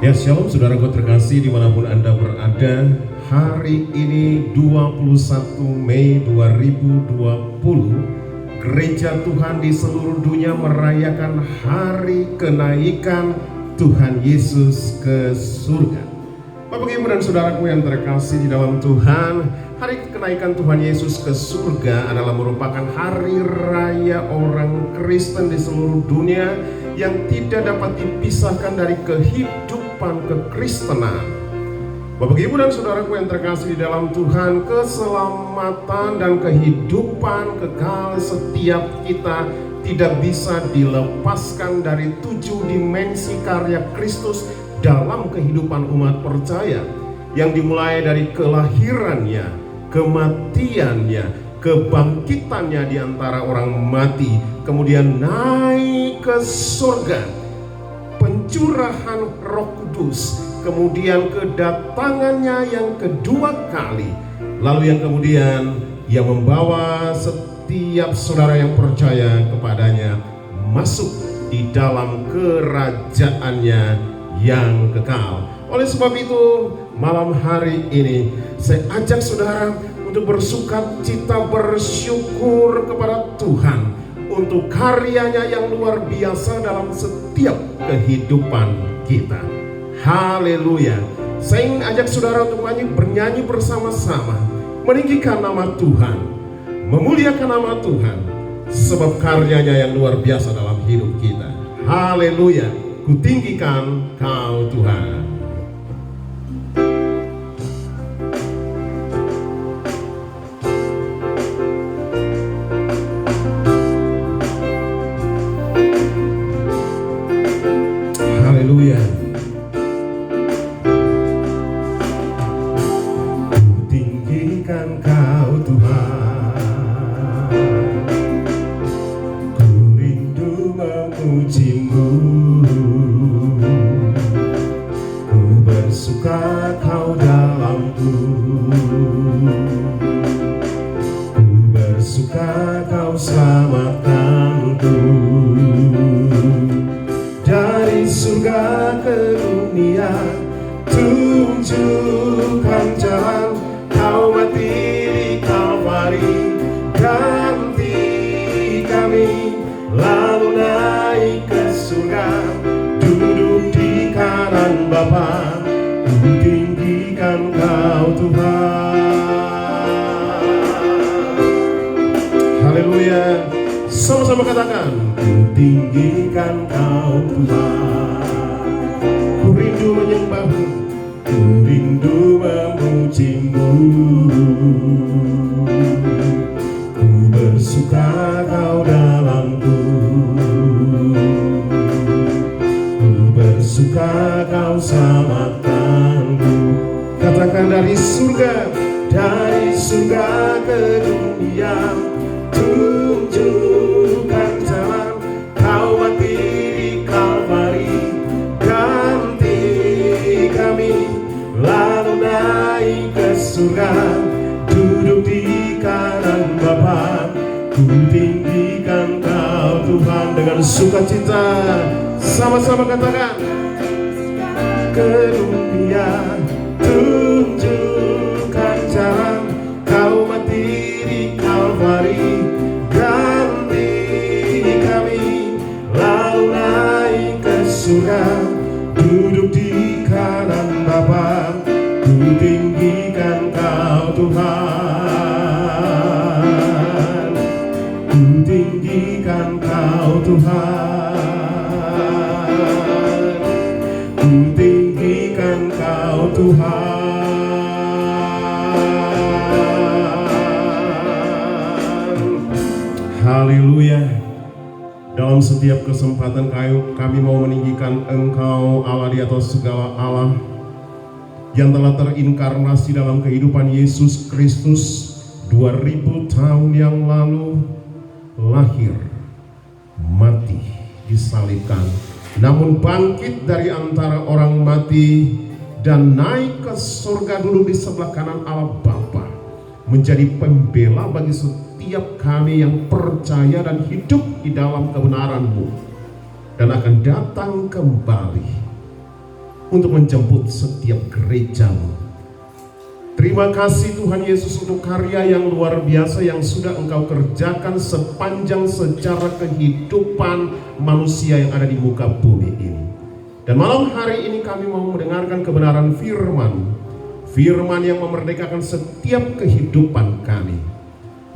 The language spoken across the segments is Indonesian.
Ya, shalom saudaraku terkasih dimanapun Anda berada. Hari ini 21 Mei 2020, Gereja Tuhan di seluruh dunia merayakan hari kenaikan Tuhan Yesus ke surga. Bapak Ibu dan saudaraku yang terkasih di dalam Tuhan, hari kenaikan Tuhan Yesus ke surga adalah merupakan hari raya orang Kristen di seluruh dunia yang tidak dapat dipisahkan dari kehidupan kekristenan. Bapak Ibu dan saudaraku yang terkasih di dalam Tuhan, keselamatan dan kehidupan kekal setiap kita tidak bisa dilepaskan dari 7 dimensi karya Kristus dalam kehidupan umat percaya, yang dimulai dari kelahirannya, kematiannya, kebangkitannya di antara orang mati, kemudian naik ke surga, pencurahan Roh Kudus, kemudian kedatangannya yang kedua kali, lalu yang kemudian yang membawa setiap saudara yang percaya kepadanya masuk di dalam kerajaannya yang kekal. Oleh sebab itu, malam hari ini saya ajak saudara untuk bersukacita, bersyukur kepada Tuhan untuk karyanya yang luar biasa dalam setiap kehidupan kita. Haleluya. Saya ingin ajak saudara untuk bernyanyi bersama-sama, meninggikan nama Tuhan, memuliakan nama Tuhan, sebab karyanya yang luar biasa dalam hidup kita. Haleluya. Kutinggikan Kau Tuhan. Haleluya. Kutinggikan Kau Tuhan, ku rindu memuji-Mu, ku bersuka Kau dalamku, ku bersuka Kau selamatkanku. Dari surga ke dunia, tunjukkan jalan, Kau mati di Kalvari, ganti kami, lalu naik ke surga, duduk di kanan Bapa. Ku tinggikan Kau Tuhan. Haleluya. Sama-sama katakan, ku tinggikan Kau Tuhan, ku rindu menyembah-Mu, ku rindu memuji-Mu, ku bersuka Kau dalamku, ku bersuka Kau selamatkanku. Katakan, dari surga ke dunia, tunjukkan jalan, Kau mati di Kalvari, ganti kami, lalu naik ke surga, duduk di kanan Bapa. Ku tinggikan Kau Tuhan. Dengan sukacita sama-sama katakan, ke dunia, tunjukkan jalan, Kau mati di Kalvari, ganti kami, lalu naik ke surga, duduk di kanan Bapa. Ku tinggikan Kau Tuhan, ku tinggikan Kau Tuhan, ku tinggikan Kau Tuhan. Haleluya. Dalam setiap kesempatan kami mau meninggikan Engkau, Allah di atas segala Allah, yang telah terinkarnasi dalam kehidupan Yesus Kristus 2000 tahun yang lalu, lahir, mati, disalibkan, namun bangkit dari antara orang mati dan naik ke surga, duduk di sebelah kanan Allah Bapa, menjadi pembela bagi setiap kami yang percaya dan hidup di dalam kebenaran-Mu, dan akan datang kembali untuk menjemput setiap gerejamu. Terima kasih Tuhan Yesus untuk karya yang luar biasa yang sudah Engkau kerjakan sepanjang sejarah kehidupan manusia yang ada di muka bumi ini. Dan malam hari ini kami mau mendengarkan kebenaran firman. Firman yang memerdekakan setiap kehidupan kami.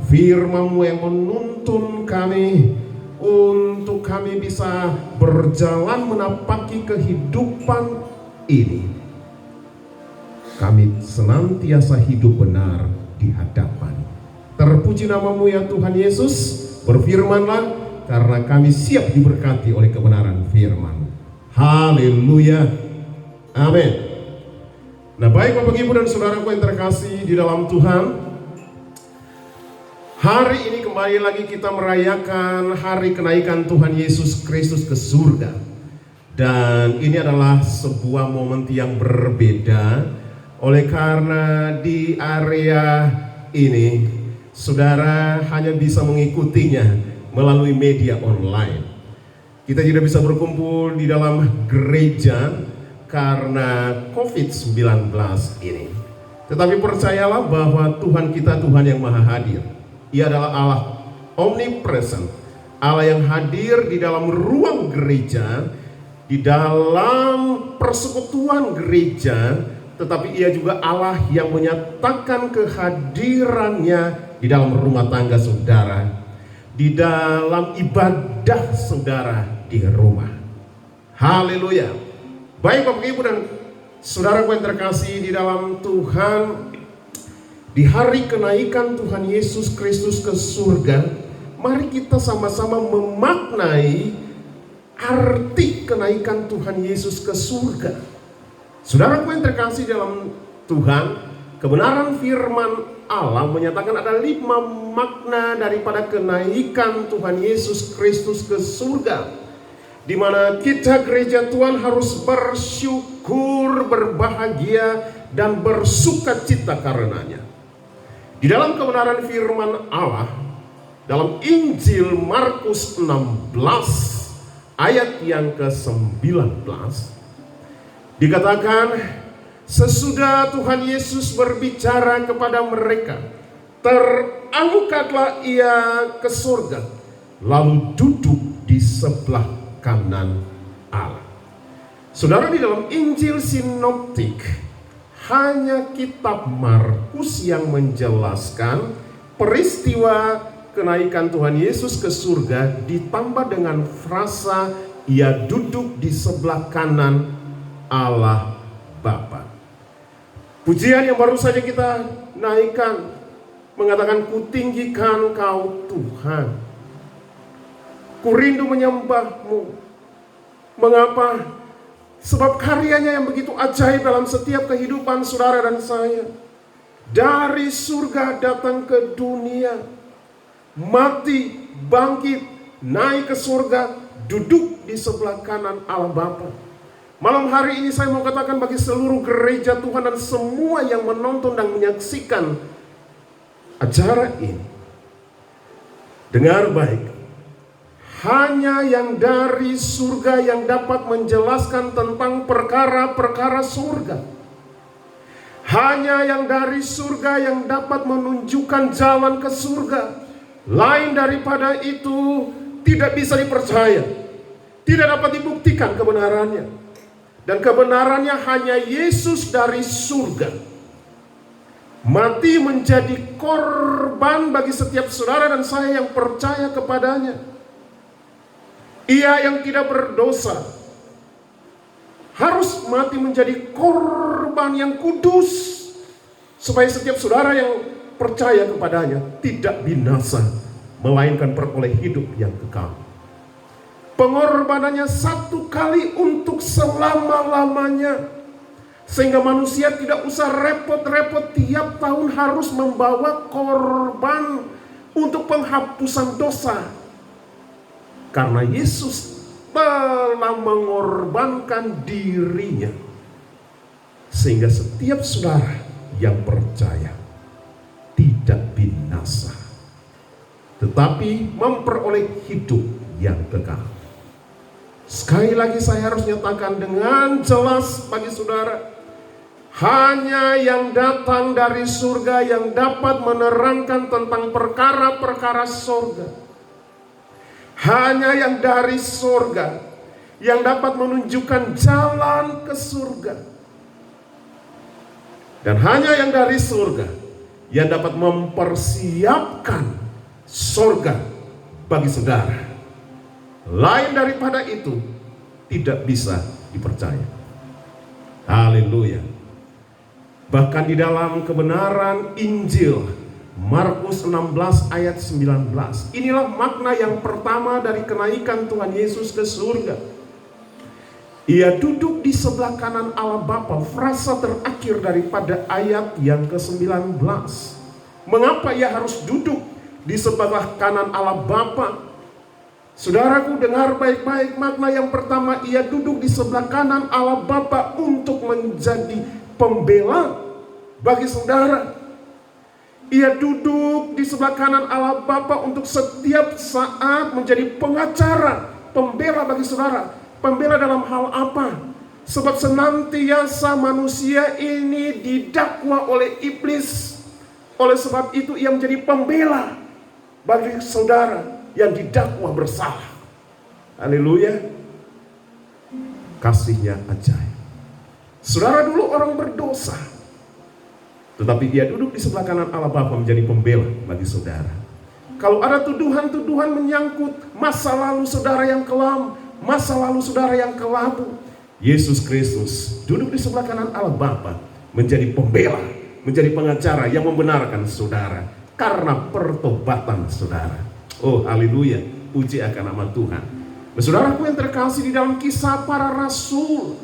Firman-Mu yang menuntun kami untuk kami bisa berjalan menapaki kehidupan ini. Kami senantiasa hidup benar di hadapan. Terpuji nama-Mu ya Tuhan Yesus. Berfirmanlah, karena kami siap diberkati oleh kebenaran firman. Haleluya. Amin. Nah, baik Bapak Ibu dan Saudaraku yang terkasih di dalam Tuhan, hari ini kembali lagi kita merayakan hari kenaikan Tuhan Yesus Kristus ke surga. Dan ini adalah sebuah momen yang berbeda. Oleh karena di area ini saudara hanya bisa mengikutinya melalui media online. Kita tidak bisa berkumpul di dalam gereja karena COVID-19 ini. Tetapi percayalah bahwa Tuhan kita Tuhan yang maha hadir. Ia adalah Allah omnipresent, Allah yang hadir di dalam ruang gereja, di dalam persekutuan gereja. Tetapi ia juga Allah yang menyatakan kehadirannya di dalam rumah tangga saudara, di dalam ibadah saudara di rumah. Haleluya. Baik Bapak Ibu dan saudaraku yang terkasih di dalam Tuhan, di hari kenaikan Tuhan Yesus Kristus ke surga, mari kita sama-sama memaknai arti kenaikan Tuhan Yesus ke surga. Saudaraku yang terkasih dalam Tuhan, kebenaran firman Allah menyatakan ada 5 makna daripada kenaikan Tuhan Yesus Kristus ke surga, di mana kita gereja Tuhan harus bersyukur, berbahagia, dan bersukacita karenanya. Di dalam kebenaran firman Allah, dalam Injil Markus 16 ayat yang ke-19, dikatakan, sesudah Tuhan Yesus berbicara kepada mereka, terangkatlah ia ke surga, lalu duduk di sebelah kanan Allah. Saudara, di dalam Injil Sinoptik, hanya kitab Markus yang menjelaskan peristiwa kenaikan Tuhan Yesus ke surga, ditambah dengan frasa ia duduk di sebelah kanan Allah Bapa. Pujian yang baru saja kita naikkan mengatakan, kutinggikan Kau Tuhan, ku rindu menyembah-Mu. Mengapa? Sebab karyanya yang begitu ajaib dalam setiap kehidupan saudara dan saya. Dari surga datang ke dunia, mati, bangkit, naik ke surga, duduk di sebelah kanan Allah Bapa. Malam hari ini saya mau katakan bagi seluruh gereja Tuhan dan semua yang menonton dan menyaksikan acara ini, dengar baik, hanya yang dari surga yang dapat menjelaskan tentang perkara-perkara surga. Hanya yang dari surga yang dapat menunjukkan jalan ke surga. Lain daripada itu tidak bisa dipercaya, tidak dapat dibuktikan kebenarannya. Dan kebenarannya hanya Yesus dari surga, mati menjadi korban bagi setiap saudara dan saya yang percaya kepadanya. Ia yang tidak berdosa harus mati menjadi korban yang kudus, supaya setiap saudara yang percaya kepadanya tidak binasa, melainkan beroleh hidup yang kekal. Pengorbanannya satu kali untuk selama-lamanya, sehingga manusia tidak usah repot-repot tiap tahun harus membawa korban untuk penghapusan dosa. Karena Yesus telah mengorbankan dirinya, sehingga setiap saudara yang percaya tidak binasa, tetapi memperoleh hidup yang kekal. Sekali lagi saya harus nyatakan dengan jelas bagi saudara, hanya yang datang dari surga yang dapat menerangkan tentang perkara-perkara surga. Hanya yang dari surga yang dapat menunjukkan jalan ke surga. Dan hanya yang dari surga yang dapat mempersiapkan surga bagi saudara. Lain daripada itu tidak bisa dipercaya. Haleluya. Bahkan di dalam kebenaran Injil Markus 16 ayat 19, inilah makna yang pertama dari kenaikan Tuhan Yesus ke surga. Ia duduk di sebelah kanan Allah Bapa, frasa terakhir daripada ayat yang ke-19. Mengapa ia harus duduk di sebelah kanan Allah Bapa? Saudaraku, dengar baik-baik makna yang pertama, ia duduk di sebelah kanan Allah Bapa untuk menjadi pembela bagi saudara. Ia duduk di sebelah kanan Allah Bapa untuk setiap saat menjadi pengacara, pembela bagi saudara. Pembela dalam hal apa? Sebab senantiasa manusia ini didakwa oleh iblis. Oleh sebab itu ia menjadi pembela bagi saudara yang didakwa bersalah. Haleluya. Kasihnya ajaib. Saudara dulu orang berdosa, tetapi dia duduk di sebelah kanan Allah Bapa menjadi pembela bagi saudara. Kalau ada tuduhan-tuduhan menyangkut masa lalu saudara yang kelam, masa lalu saudara yang kelabu, Yesus Kristus duduk di sebelah kanan Allah Bapa menjadi pembela, menjadi pengacara yang membenarkan saudara karena pertobatan saudara. Oh haleluya, puji akan nama Tuhan. Nah, saudaraku yang terkasih, di dalam Kisah Para Rasul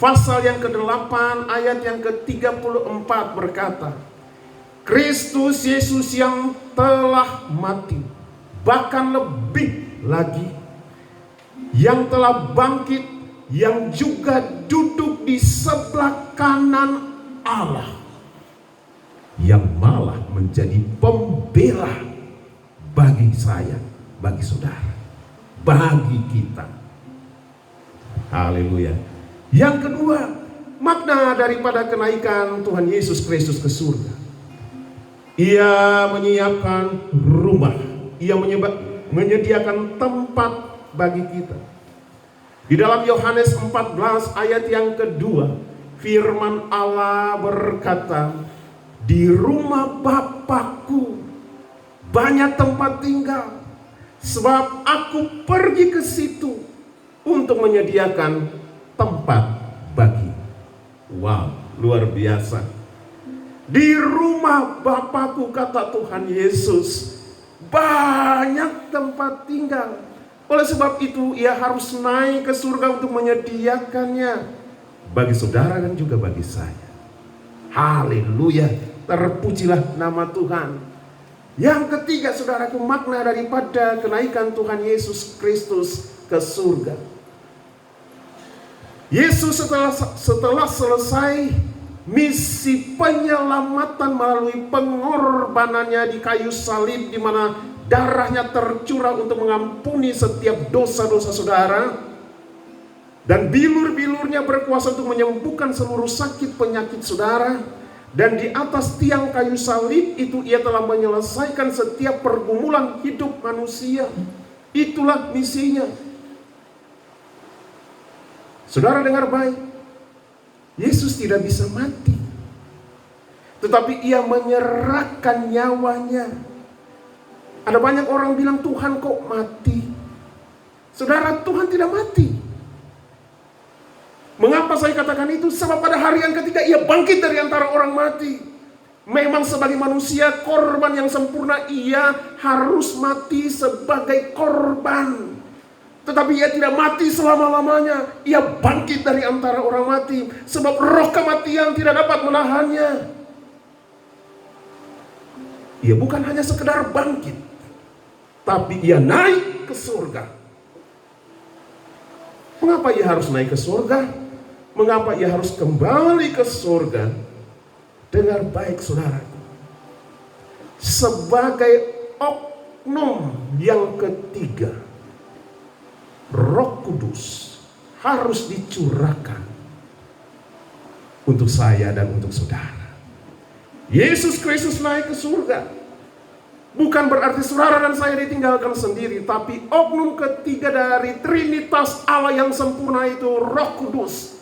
pasal yang ke-8 ayat yang ke-34 berkata, Kristus Yesus yang telah mati, bahkan lebih lagi yang telah bangkit, yang juga duduk di sebelah kanan Allah, yang malah menjadi pembela bagi saya, bagi saudara, bagi kita. Haleluya. Yang kedua, makna daripada kenaikan Tuhan Yesus Kristus ke surga. Ia menyiapkan rumah, ia menyediakan tempat bagi kita. Di dalam Yohanes 14 ayat yang kedua, firman Allah berkata, di rumah Bapakku banyak tempat tinggal, sebab aku pergi ke situ untuk menyediakan tempat bagi. Wow, luar biasa. Di rumah Bapakku, kata Tuhan Yesus, banyak tempat tinggal. Oleh sebab itu ia harus naik ke surga untuk menyediakannya bagi saudara dan juga bagi saya. Haleluya, terpujilah nama Tuhan. Yang ketiga, saudaraku, makna daripada kenaikan Tuhan Yesus Kristus ke surga. Yesus setelah selesai misi penyelamatan melalui pengorbanannya di kayu salib, di mana darahnya tercurah untuk mengampuni setiap dosa-dosa saudara, dan bilur-bilurnya berkuasa untuk menyembuhkan seluruh sakit penyakit saudara. Dan di atas tiang kayu salib itu ia telah menyelesaikan setiap pergumulan hidup manusia. Itulah misinya. Saudara dengar baik, Yesus tidak bisa mati, tetapi ia menyerahkan nyawanya. Ada banyak orang bilang, Tuhan kok mati? Saudara, Tuhan tidak mati. Mengapa saya katakan itu? Sebab pada hari yang ketiga ia bangkit dari antara orang mati. Memang sebagai manusia korban yang sempurna, ia harus mati sebagai korban. Tetapi ia tidak mati selama-lamanya. Ia bangkit dari antara orang mati. Sebab roh kematian tidak dapat menahannya. Ia bukan hanya sekedar bangkit, tapi ia naik ke surga. Mengapa ia harus naik ke surga? Mengapa ia harus kembali ke surga? Dengar baik saudara, sebagai oknum yang ketiga, Roh Kudus harus dicurahkan untuk saya dan untuk saudara. Yesus Kristus naik ke surga, bukan berarti saudara dan saya ditinggalkan sendiri, tapi oknum ketiga dari Trinitas Allah yang sempurna itu, Roh Kudus,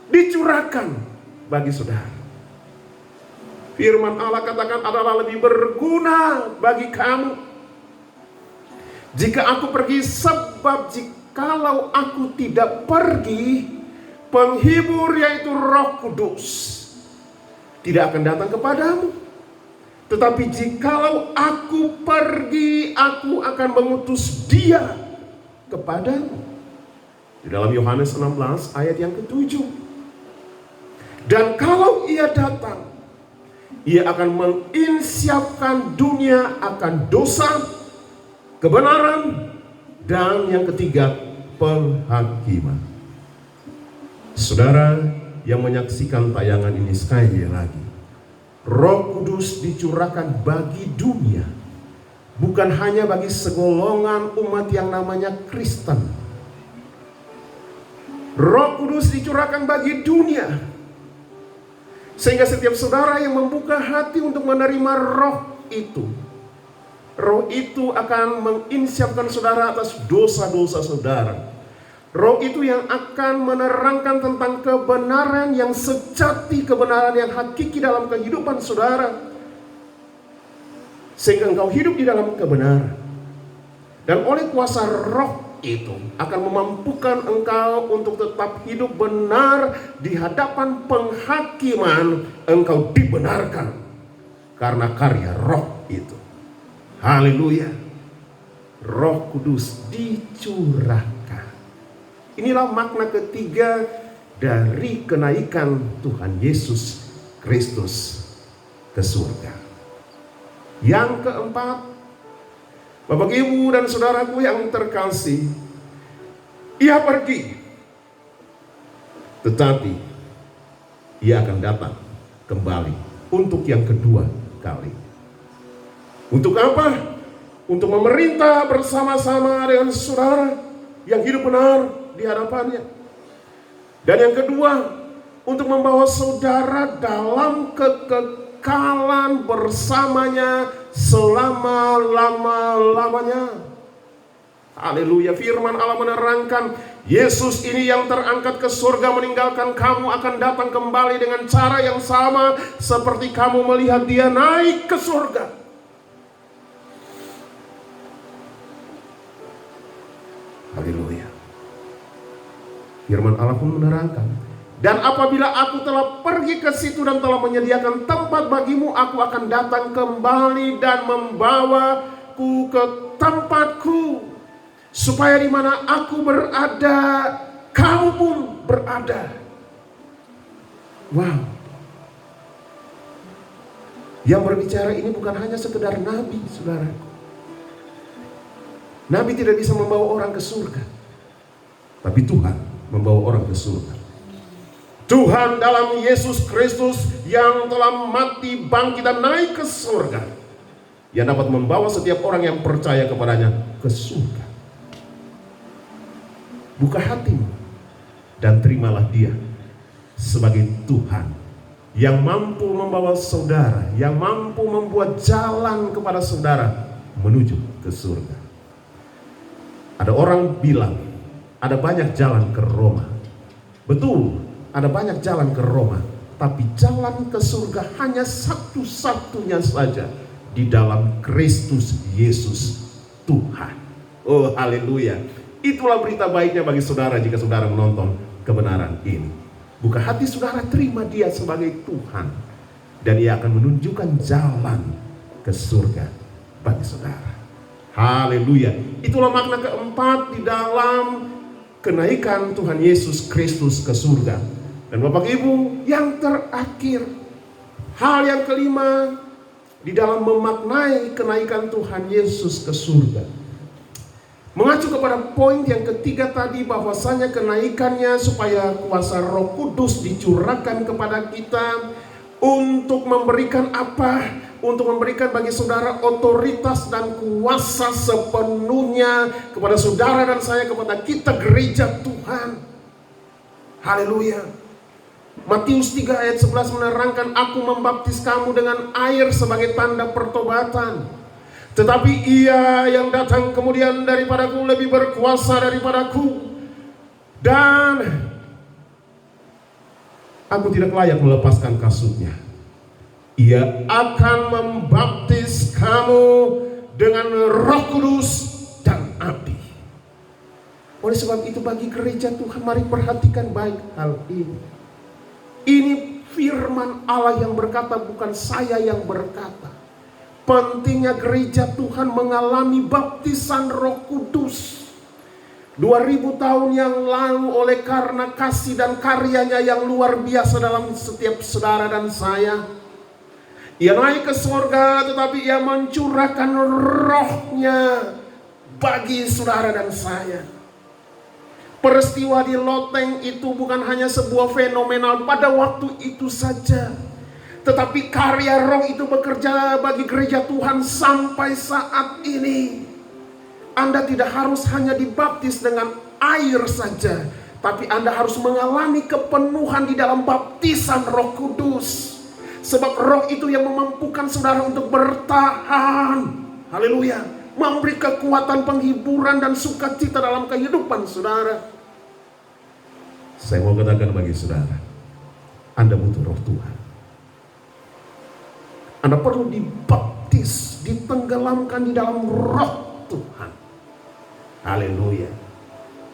dicurahkan bagi saudara. Firman Allah katakan adalah lebih berguna bagi kamu jika aku pergi, sebab jikalau aku tidak pergi, penghibur yaitu Roh Kudus tidak akan datang kepadamu. Tetapi jikalau aku pergi, aku akan mengutus dia kepadamu. Di dalam Yohanes 16 ayat yang ke-7. Dan kalau ia datang, ia akan menginsyafkan dunia akan dosa, kebenaran, dan yang ketiga, penghakiman. Saudara yang menyaksikan tayangan ini sekali lagi, Roh Kudus dicurahkan bagi dunia, bukan hanya bagi segolongan umat yang namanya Kristen. Roh Kudus dicurahkan bagi dunia, sehingga setiap saudara yang membuka hati untuk menerima roh itu akan menginsyafkan saudara atas dosa-dosa saudara. Roh itu yang akan menerangkan tentang kebenaran yang sejati, kebenaran yang hakiki dalam kehidupan saudara, sehingga engkau hidup di dalam kebenaran. Dan oleh kuasa roh itu akan memampukan engkau untuk tetap hidup benar di hadapan penghakiman. Engkau dibenarkan karena karya roh itu. Haleluya. Roh Kudus dicurahkan. Inilah makna ketiga dari kenaikan Tuhan Yesus Kristus ke surga. Yang keempat, Bapak, Ibu, dan saudaraku yang terkasih, ia pergi, tetapi ia akan datang kembali untuk yang kedua kali. Untuk apa? Untuk memerintah bersama-sama dengan saudara yang hidup benar di hadapannya. Dan yang kedua, untuk membawa saudara dalam kekekalan bersamanya selama-lama-lamanya. Haleluya. Firman Allah menerangkan, Yesus ini yang terangkat ke surga meninggalkan kamu akan datang kembali dengan cara yang sama seperti kamu melihat dia naik ke surga. Haleluya. Firman Allah pun menerangkan, dan apabila aku telah pergi ke situ dan telah menyediakan tempat bagimu, aku akan datang kembali dan membawaku ke tempatku, supaya di mana aku berada, kamu pun berada. Wow. Yang berbicara ini bukan hanya sekedar nabi, saudaraku. Nabi tidak bisa membawa orang ke surga, tapi Tuhan membawa orang ke surga. Tuhan dalam Yesus Kristus yang telah mati, bangkit, dan naik ke surga, yang dapat membawa setiap orang yang percaya kepadanya ke surga. Buka hatimu dan terimalah dia sebagai Tuhan yang mampu membawa saudara, yang mampu membuat jalan kepada saudara menuju ke surga. Ada orang bilang ada banyak jalan ke Roma. Betul, ada banyak jalan ke Roma, tapi jalan ke surga hanya satu-satunya saja, di dalam Kristus Yesus Tuhan. Oh, haleluya. Itulah berita baiknya bagi saudara jika saudara menonton kebenaran ini. Buka hati saudara, terima dia sebagai Tuhan, dan ia akan menunjukkan jalan ke surga bagi saudara. Haleluya. Itulah makna keempat di dalam kenaikan Tuhan Yesus Kristus ke surga. Dan Bapak Ibu, yang terakhir, hal yang kelima di dalam memaknai kenaikan Tuhan Yesus ke surga, mengacu kepada poin yang ketiga tadi, bahwasanya kenaikannya supaya kuasa Roh Kudus dicurahkan kepada kita untuk memberikan apa? Untuk memberikan bagi saudara otoritas dan kuasa sepenuhnya kepada saudara dan saya, kepada kita gereja Tuhan. Haleluya. Matius 3 ayat 11 menerangkan, aku membaptis kamu dengan air sebagai tanda pertobatan, tetapi ia yang datang kemudian daripadaku lebih berkuasa daripadaku, dan aku tidak layak melepaskan kasutnya. Ia akan membaptis kamu dengan Roh Kudus dan api. Oleh sebab itu bagi gereja Tuhan, mari perhatikan baik hal ini. Ini firman Allah yang berkata, bukan saya yang berkata. Pentingnya gereja Tuhan mengalami baptisan Roh Kudus 2000 tahun yang lalu, oleh karena kasih dan karyanya yang luar biasa dalam setiap saudara dan saya. Ia naik ke surga, tetapi ia mencurahkan rohnya bagi saudara dan saya. Peristiwa di loteng itu bukan hanya sebuah fenomenal pada waktu itu saja, tetapi karya roh itu bekerja bagi gereja Tuhan sampai saat ini. Anda tidak harus hanya dibaptis dengan air saja, tapi Anda harus mengalami kepenuhan di dalam baptisan Roh Kudus. Sebab roh itu yang memampukan saudara untuk bertahan. Haleluya. Memberi kekuatan, penghiburan dan sukacita dalam kehidupan saudara. Saya mau katakan bagi saudara, Anda butuh roh Tuhan. Anda perlu dibaptis, ditenggelamkan di dalam roh Tuhan. Haleluya.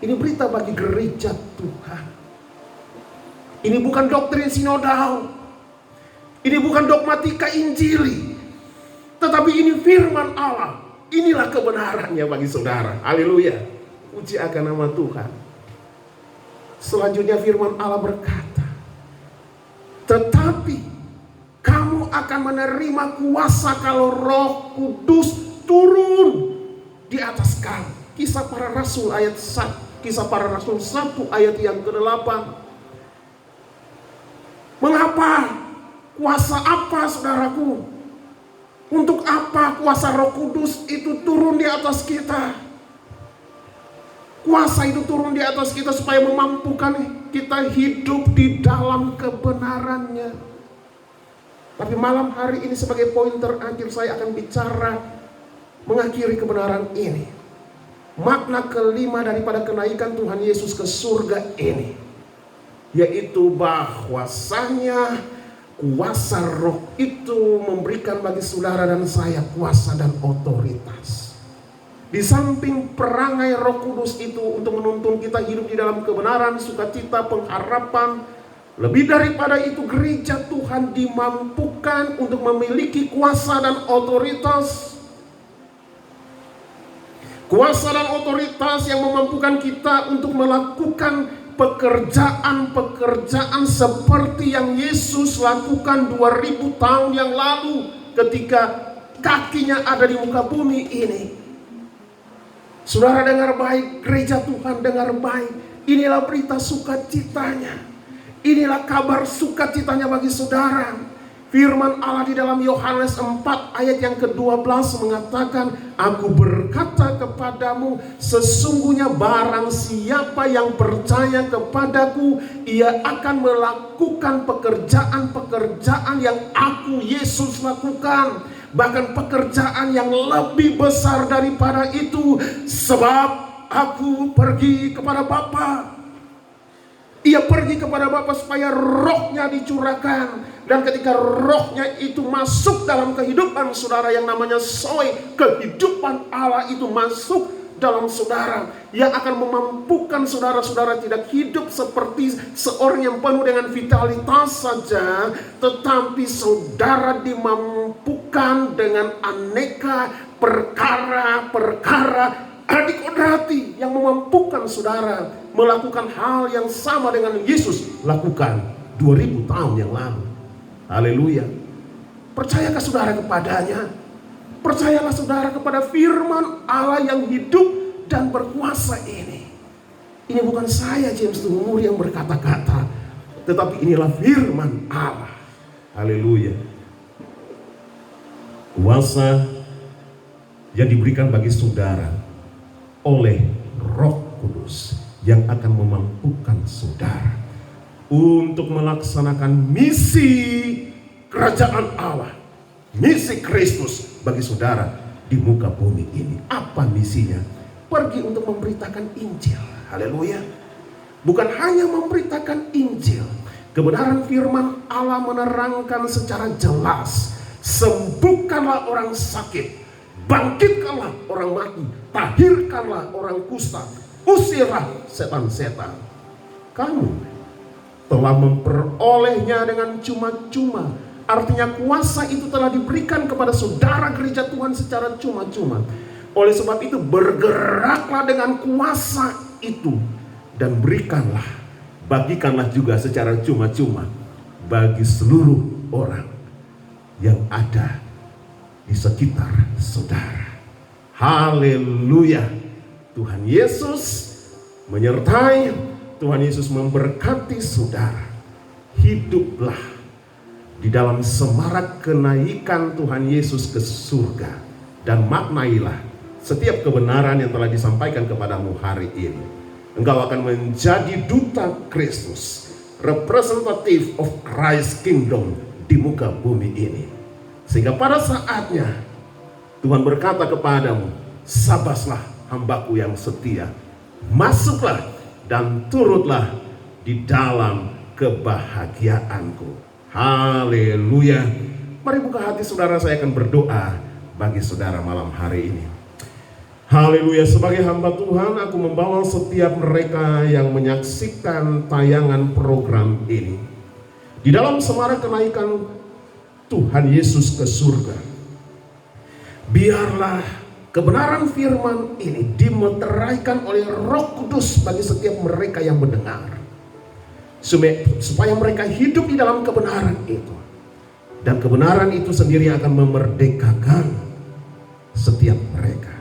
Ini berita bagi gereja Tuhan. Ini bukan doktrin sinodal. Ini bukan dogmatika Injili. Tetapi ini firman Allah. Inilah kebenarannya bagi saudara. Haleluya. Puji akan nama Tuhan. Selanjutnya firman Allah berkata, tetapi kamu akan menerima kuasa kalau Roh Kudus turun di atas kamu. Kisah para Rasul ayat 1, Kisah para Rasul 1 ayat yang ke-8. Mengapa? Kuasa apa saudaraku? Untuk apa kuasa Roh Kudus itu turun di atas kita? Kuasa itu turun di atas kita supaya memampukan kita hidup di dalam kebenarannya. Tapi malam hari ini sebagai poin terakhir saya akan bicara mengakhiri kebenaran ini. Makna kelima daripada kenaikan Tuhan Yesus ke surga ini, yaitu bahwasanya kuasa roh itu memberikan bagi saudara dan saya kuasa dan otoritas. Di samping perangai Roh Kudus itu untuk menuntun kita hidup di dalam kebenaran, sukacita, pengharapan, lebih daripada itu gereja Tuhan dimampukan untuk memiliki kuasa dan otoritas. Kuasa dan otoritas yang memampukan kita untuk melakukan pekerjaan-pekerjaan seperti yang Yesus lakukan 2000 tahun yang lalu ketika kakinya ada di muka bumi ini. Saudara dengar baik, gereja Tuhan dengar baik. Inilah berita sukacitanya. Inilah kabar sukacitanya bagi saudara. Firman Allah di dalam Yohanes 4 ayat yang ke-12 mengatakan, aku berkata kepadamu, sesungguhnya barang siapa yang percaya kepadaku, ia akan melakukan pekerjaan-pekerjaan yang aku Yesus lakukan. Bahkan pekerjaan yang lebih besar daripada itu, sebab aku pergi kepada Bapa. Ia pergi kepada Bapa supaya rohnya dicurahkan. Dan ketika rohnya itu masuk dalam kehidupan saudara yang namanya soy, kehidupan Allah itu masuk dalam saudara, yang akan memampukan saudara-saudara tidak hidup seperti seorang yang penuh dengan vitalitas saja, tetapi saudara dimampukan dengan aneka perkara-perkara adikodrati yang memampukan saudara melakukan hal yang sama dengan Yesus lakukan 2000 tahun yang lalu. Haleluya. Percayakah saudara kepadanya? Percayalah saudara kepada firman Allah yang hidup dan berkuasa ini. Ini bukan saya James Tumumuri yang berkata-kata, tetapi inilah firman Allah. Haleluya. Kuasa yang diberikan bagi saudara oleh Roh Kudus yang akan memampukan saudara untuk melaksanakan misi kerajaan Allah, misi Kristus bagi saudara di muka bumi ini. Apa misinya? Pergi untuk memberitakan Injil. Haleluya. Bukan hanya memberitakan Injil, kebenaran firman Allah menerangkan secara jelas. Sembuhkanlah orang sakit, bangkitkanlah orang mati, tahirkanlah orang kusta, usirlah setan-setan. Kamu telah memperolehnya dengan cuma-cuma. Artinya kuasa itu telah diberikan kepada saudara gereja Tuhan secara cuma-cuma. Oleh sebab itu bergeraklah dengan kuasa itu dan berikanlah, bagikanlah juga secara cuma-cuma bagi seluruh orang yang ada di sekitar saudara. Haleluya. Tuhan Yesus menyertai, Tuhan Yesus memberkati saudara. Hiduplah di dalam semarak kenaikan Tuhan Yesus ke surga, dan maknailah setiap kebenaran yang telah disampaikan kepadamu hari ini. Engkau akan menjadi duta Kristus, representative of Christ Kingdom di muka bumi ini. Sehingga pada saatnya Tuhan berkata kepadamu, sabaslah hambaku yang setia, masuklah dan turutlah di dalam kebahagiaanku. Haleluya. Mari buka hati saudara, saya akan berdoa bagi saudara malam hari ini. Haleluya. Sebagai hamba Tuhan, aku membawa setiap mereka yang menyaksikan tayangan program ini di dalam semarak kenaikan Tuhan Yesus ke surga. Biarlah kebenaran firman ini dimeteraikan oleh Roh Kudus bagi setiap mereka yang mendengar, supaya mereka hidup di dalam kebenaran itu, dan kebenaran itu sendiri akan memerdekakan setiap mereka.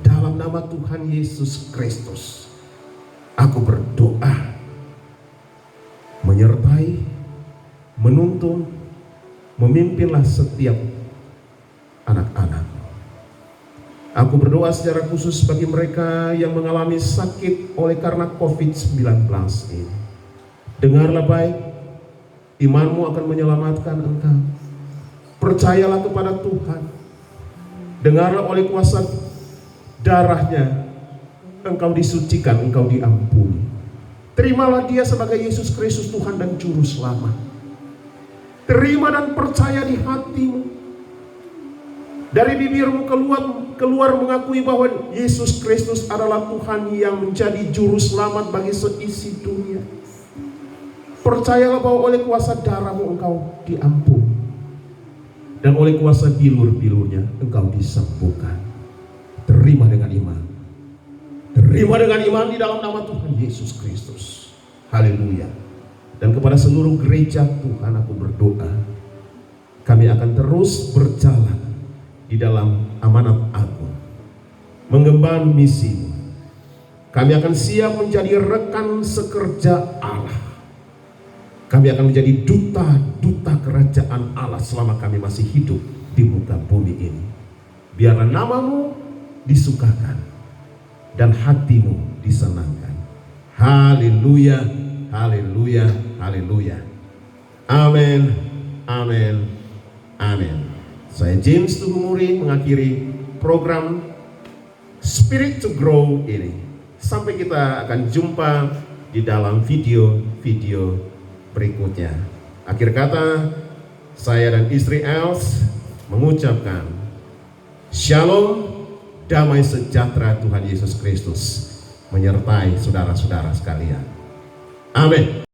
Dalam nama Tuhan Yesus Kristus, aku berdoa, menyertai, menuntun, memimpinlah setiap anak-anak. Aku berdoa secara khusus bagi mereka yang mengalami sakit oleh karena COVID-19 ini. Dengarlah baik, imanmu akan menyelamatkan engkau. Percayalah kepada Tuhan. Dengarlah, oleh kuasa darahnya engkau disucikan, engkau diampuni. Terimalah dia sebagai Yesus Kristus Tuhan dan Juru Selamat. Terima dan percaya di hatimu. Dari bibirmu keluar mengakui bahwa Yesus Kristus adalah Tuhan yang menjadi Juru Selamat bagi seisi dunia. Percayalah bahwa oleh kuasa darahmu engkau diampuni, dan oleh kuasa bilur-bilurnya engkau disembuhkan. Terima dengan iman. Terima dengan iman di dalam nama Tuhan Yesus Kristus. Haleluya. Dan kepada seluruh gereja Tuhan aku berdoa, kami akan terus berjalan di dalam amanat agung, mengemban misimu. Kami akan siap menjadi rekan sekerja Allah. Kami akan menjadi duta-duta kerajaan Allah selama kami masih hidup di muka bumi ini. Biarlah namamu disukakan dan hatimu disenangkan. Haleluya, haleluya, haleluya. Amin, amin, amin. Saya James Tuhumuri mengakhiri program Spirit to Grow ini. Sampai kita akan jumpa di dalam video-video berikutnya. Akhir kata, saya dan istri Els mengucapkan Shalom, damai sejahtera Tuhan Yesus Kristus menyertai saudara-saudara sekalian. Amin.